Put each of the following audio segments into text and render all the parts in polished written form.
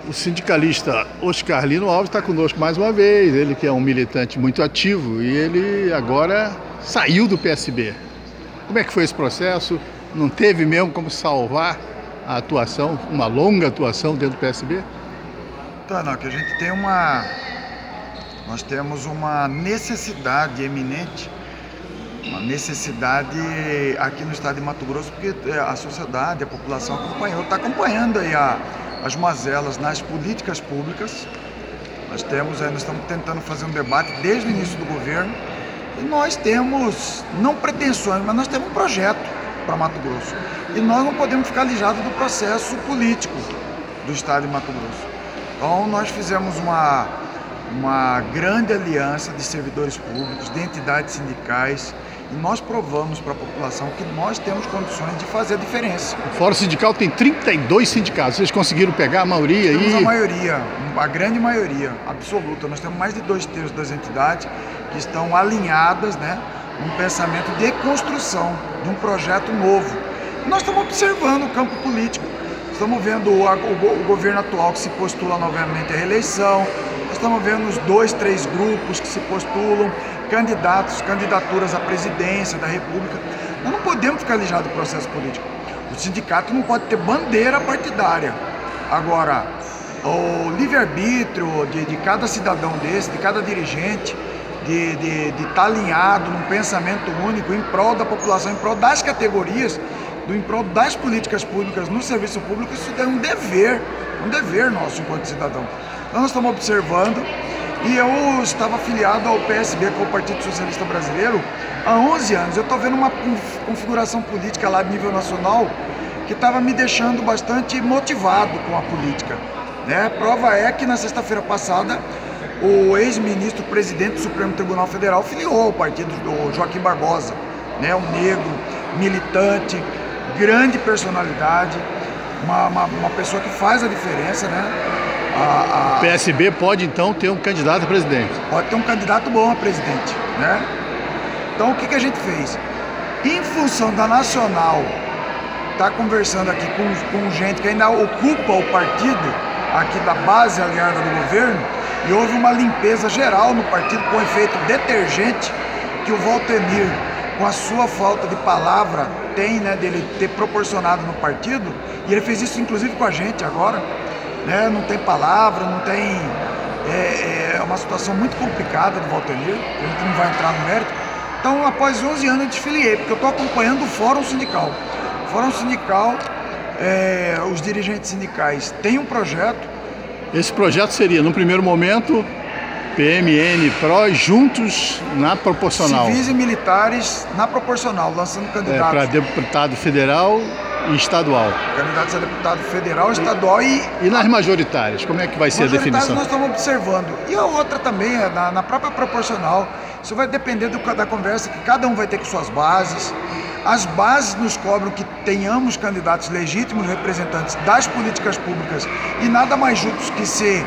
O sindicalista Oscar Lino Alves está conosco mais uma vez, ele que é um militante muito ativo e ele agora saiu do PSB. Como é que foi esse processo? Não teve mesmo como salvar a atuação, uma longa atuação dentro do PSB? Tá, não, que a gente tem nós temos uma necessidade eminente, uma necessidade aqui no estado de Mato Grosso, porque a sociedade, a população está acompanhando aí as mazelas nas políticas públicas. Nós estamos tentando fazer um debate desde o início do governo e nós temos, não pretensões, mas nós temos um projeto para Mato Grosso. E nós não podemos ficar alijados do processo político do estado de Mato Grosso. Então nós fizemos uma grande aliança de servidores públicos, de entidades sindicais, e nós provamos para a população que nós temos condições de fazer a diferença. O Fórum Sindical tem 32 sindicatos, vocês conseguiram pegar a maioria aí? Temos a maioria, a grande maioria, absoluta. Nós temos mais de 2/3 das entidades que estão alinhadas, né, num pensamento de construção de um projeto novo. Nós estamos observando o campo político, estamos vendo o governo atual que se postula novamente à reeleição, nós estamos vendo os 2, 3 grupos que se postulam, candidaturas à presidência da República. Nós não podemos ficar alijados do processo político. O sindicato não pode ter bandeira partidária. Agora, o livre-arbítrio de cada cidadão desse, de cada dirigente, de estar alinhado num pensamento único em prol da população, em prol das categorias, em prol das políticas públicas no serviço público, isso é um dever nosso enquanto cidadão. Então nós estamos observando, e eu estava afiliado ao PSB, que é o Partido Socialista Brasileiro, há 11 anos. Eu estou vendo uma configuração política lá a nível nacional que estava me deixando bastante motivado com a política, né? Prova é que na sexta-feira passada o ex-ministro presidente do Supremo Tribunal Federal filiou ao partido do Joaquim Barbosa, né? Um negro, militante, grande personalidade, uma pessoa que faz a diferença, né? O PSB pode então ter um candidato a presidente? Pode ter um candidato bom a presidente, né? Então o que a gente fez? Em função da Nacional estar conversando aqui com gente que ainda ocupa o partido aqui da base aliada do governo, e houve uma limpeza geral no partido com efeito detergente que o Valtemir, com a sua falta de palavra, tem, né, dele ter proporcionado no partido, e ele fez isso inclusive com a gente agora, né, não tem palavra, não tem... É uma situação muito complicada do Valtemir, a gente não vai entrar no mérito. Então, após 11 anos eu desfiliei, porque eu estou acompanhando o Fórum Sindical. O Fórum Sindical, os dirigentes sindicais têm um projeto. Esse projeto seria, no primeiro momento, PMN, PRO juntos na proporcional. Civis e militares na proporcional, lançando candidatos. Para deputado federal e estadual. Candidatos a deputado federal, estadual e nas majoritárias, como é que vai ser a definição? Nós estamos observando. E a outra também, na própria proporcional. Isso vai depender da conversa, que cada um vai ter com suas bases. As bases nos cobram que tenhamos candidatos legítimos, representantes das políticas públicas, e nada mais justo que ser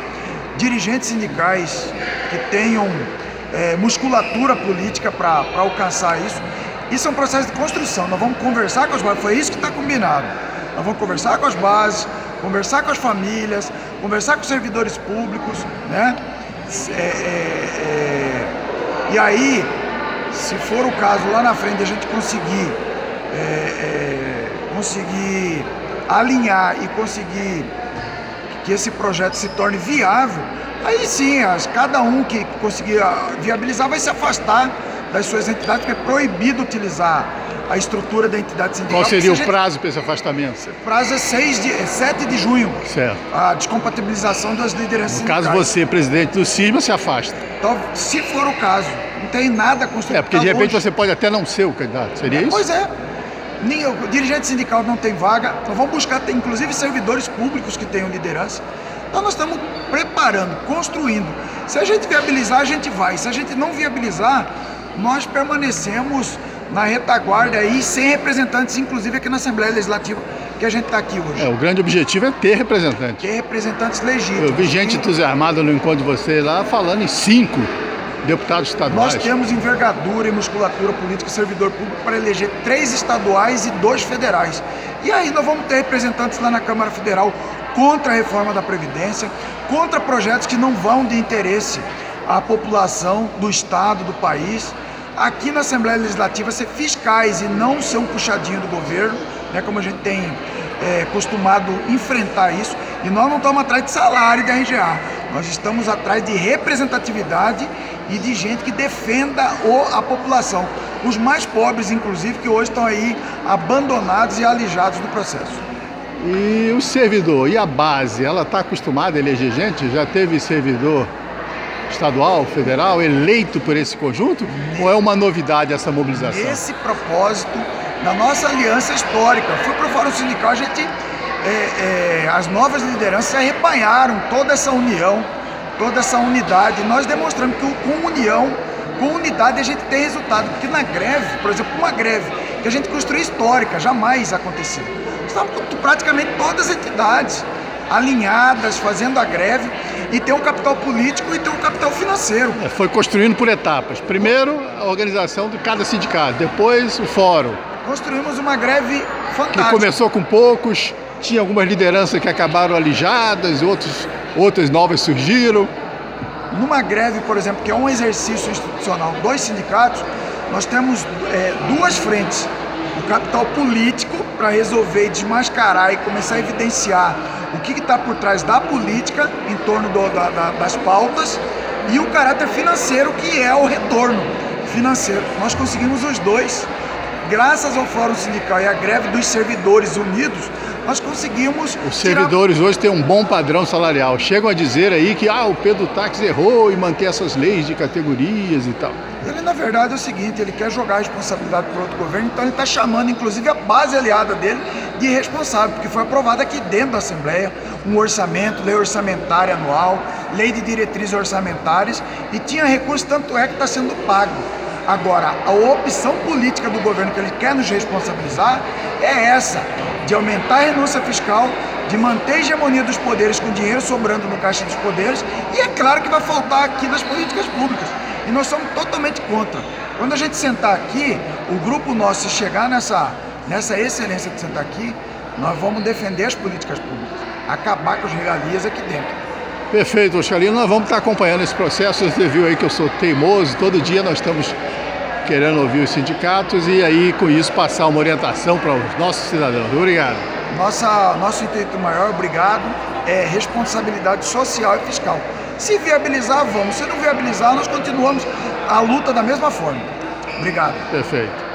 dirigentes sindicais que tenham musculatura política para alcançar isso. Isso é um processo de construção. Nós vamos conversar com as bases, foi isso que está combinado. Nós vamos conversar com as bases, conversar com as famílias, conversar com os servidores públicos, né? E aí, se for o caso, lá na frente a gente conseguir alinhar e conseguir que esse projeto se torne viável, aí sim, cada um que conseguir viabilizar vai se afastar das suas entidades, porque é proibido utilizar a estrutura da entidade sindical. Qual seria o prazo para esse afastamento? O prazo é 7 de junho. Certo. A descompatibilização das lideranças sindicais. No caso, você, presidente do CISMA, se afasta. Então, se for o caso, não tem nada construído. Porque de repente você pode até não ser o candidato, seria isso? Pois é. O dirigente sindical não tem vaga, nós vamos buscar, inclusive, servidores públicos que tenham liderança. Então nós estamos preparando, construindo. Se a gente viabilizar, a gente vai. Se a gente não viabilizar, nós permanecemos na retaguarda aí, sem representantes, inclusive aqui na Assembleia Legislativa, que a gente está aqui hoje. O grande objetivo é ter representantes. Ter representantes legítimos. Eu vi gente entusiasmada no encontro de vocês lá, falando em 5 deputados estaduais. Nós temos envergadura e musculatura política e servidor público para eleger 3 estaduais e 2 federais. E aí nós vamos ter representantes lá na Câmara Federal contra a reforma da Previdência, contra projetos que não vão de interesse à população do Estado, do país. Aqui na Assembleia Legislativa, ser fiscais e não ser um puxadinho do governo, né, como a gente tem costumado enfrentar isso. E nós não estamos atrás de salário da RGA, nós estamos atrás de representatividade e de gente que defenda a população. Os mais pobres, inclusive, que hoje estão aí abandonados e alijados do processo. E o servidor, e a base, ela está acostumada a eleger gente? Já teve servidor estadual, federal, eleito por esse conjunto? Ou é uma novidade essa mobilização? Esse propósito da nossa aliança histórica. Fui para o Fórum Sindical, a gente, as novas lideranças arrebanharam toda essa união, toda essa unidade. Nós demonstramos que com união, com unidade a gente tem resultado. Porque na greve, por exemplo, uma greve que a gente construiu histórica, jamais aconteceu. Estamos com praticamente todas as entidades alinhadas, fazendo a greve, e tem um capital político e tem um capital financeiro. Foi construindo por etapas. Primeiro, a organização de cada sindicato, depois o fórum. Construímos uma greve fantástica. Que começou com poucos, tinha algumas lideranças que acabaram alijadas, outras novas surgiram. Numa greve, por exemplo, que é um exercício institucional dos sindicatos, nós temos duas frentes. O capital político, para resolver e desmascarar e começar a evidenciar o que está por trás da política, em torno das pautas, e o caráter financeiro, que é o retorno financeiro. Nós conseguimos os dois. Graças ao Fórum Sindical e à greve dos servidores unidos, nós conseguimos... Os servidores hoje têm um bom padrão salarial. Chegam a dizer aí que o Pedro Táxi errou em manter essas leis de categorias e tal. Ele, na verdade, é o seguinte, ele quer jogar a responsabilidade para outro governo, então ele está chamando, inclusive, a base aliada dele de irresponsável, porque foi aprovado aqui dentro da Assembleia um orçamento, lei orçamentária anual, lei de diretrizes orçamentárias, e tinha recurso, tanto é que está sendo pago. Agora, a opção política do governo que ele quer nos responsabilizar é essa, de aumentar a renúncia fiscal, de manter a hegemonia dos poderes com dinheiro sobrando no caixa dos poderes, e é claro que vai faltar aqui nas políticas públicas. E nós somos totalmente contra. Quando a gente sentar aqui, o grupo nosso, se chegar nessa excelência de sentar aqui, nós vamos defender as políticas públicas, acabar com as regalias aqui dentro. Perfeito, Oscarino. Nós vamos estar acompanhando esse processo. Você viu aí que eu sou teimoso. Todo dia nós estamos querendo ouvir os sindicatos e aí, com isso, passar uma orientação para os nossos cidadãos. Obrigado. Nosso intuito maior, obrigado, é responsabilidade social e fiscal. Se viabilizar, vamos. Se não viabilizar, nós continuamos a luta da mesma forma. Obrigado. Perfeito.